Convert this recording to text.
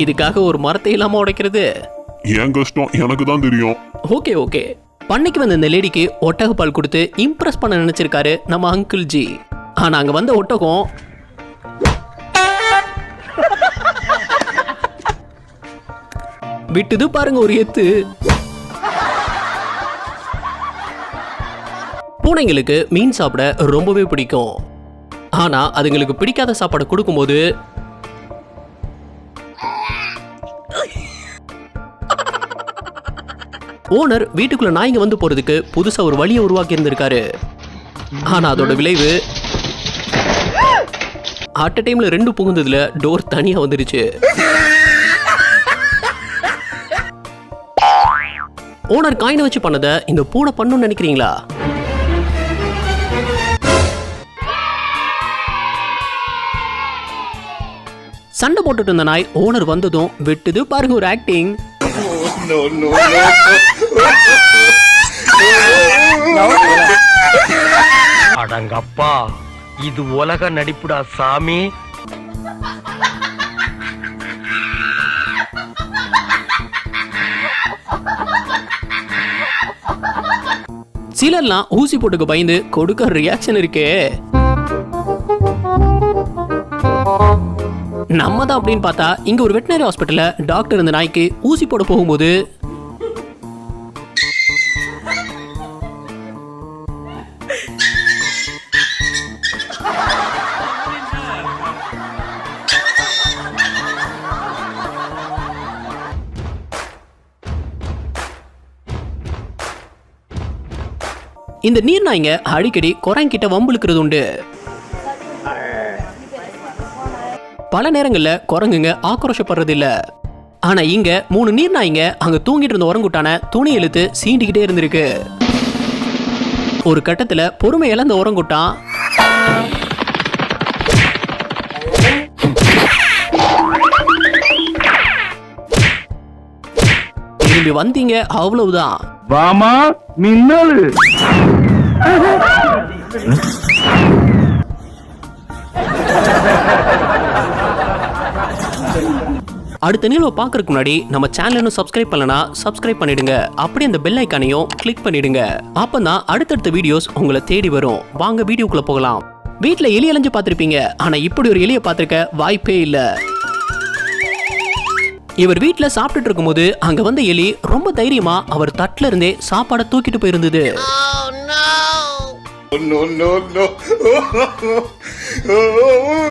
இதுக்காக ஒரு மரத்தை இல்லாம உடைக்கிறது என் கஷ்டம் எனக்கு தான் தெரியும். Okay okay. பண்ணைக்கு வந்த இந்த லேடிக்கு ஒட்டக பால் கொடுத்து இம்ப்ரெஸ் பண்ண நினைச்சிருக்காரு நம்ம அங்கிள் ஜி. ஆனா அங்க வந்த ஒட்டகம் விட்டுது பாருங்க ஒரு எத்து. பூனைங்களுக்கு மீன் சாப்பிட ரொம்பவே பிடிக்கும். ஆனா அதுங்களுக்கு பிடிக்காத சாப்பாடு கொடுக்கும்போது ஓனர் வீட்டுக்குள்ள நாய்ங்க வந்து போறதுக்கு புதுசா ஒரு வழியை உருவாக்கி இருந்திருக்காரு. ஆனா அதோட விளைவு அட் டைம்ல 2 புகுந்ததுல டோர் தனியா வந்துருச்சு. ஓனர் காயினை வச்சு பண்ணதை இந்த பூனை பண்ணுன்னு நினைக்கிறீங்களா? சண்டை போட்டுட்டு இருந்த நாய் ஓனர் வந்ததும் விட்டுது பாருங்க ஒரு ஆக்டிங். அடங்கப்பா, இது உலக நடிப்புடா சாமி. சிலர்லாம் ஊசி போட்டுக்கு பயந்து கொடுக்க ரியாக்ஷன் இருக்கே. நம்ம தான் அப்படின்னு பார்த்தா இங்க ஒரு வெட்டினரி ஹாஸ்பிட்டல்ல டாக்டர் இந்த நாய்க்கு ஊசி போட போகும்போது இந்த நீர் நாய்ங்க அடிக்கடி குரங்கிட்ட வம்புழுக்கிறது உண்டு. பல நேரங்கள்ல குரங்குங்க ஆக்ரோஷப்படுறது இல்ல. ஆனா இங்க 3 நீர் நாய்ங்க அங்க தூங்கிட்டு இருந்த உரங்குட்டான துணி இழுத்து சீண்டிக்கிட்டே இருந்திருக்கு. ஒரு கட்டத்துல பொறுமை இழந்த உரங்குட்டான் திரும்பி வந்தீங்க அவ்வளவுதான். வாமா மின்னல். அடுத்த நிகழ்வை பார்க்கறதுக்கு முன்னாடி நம்ம சேனல் இன்னும் சப்ஸ்கிரைப் பண்ணலனா சப்ஸ்கிரைப் பண்ணிடுங்க. அப்படியே அந்த பெல் ஐக்கானையும் கிளிக் பண்ணிடுங்க. அப்பதான் அடுத்தடுத்த வீடியோஸ் உங்களை தேடி வரும். வாங்க வீடியோக்குள்ள போகலாம். வீட்டுல எலி அலைஞ்சு பார்த்திருப்பீங்க. ஆனா இப்படி ஒரு எலியை பார்த்திருக்க வாய்ப்பே இல்ல. இவர் வீட்டுல சாப்பிட்டுட்டு இருக்கும்போது அங்க வந்த எலி ரொம்ப தைரியமா அவர் தட்டுல இருந்தே சாப்பாடை தூக்கிட்டு போயிருந்தது. No, no, no.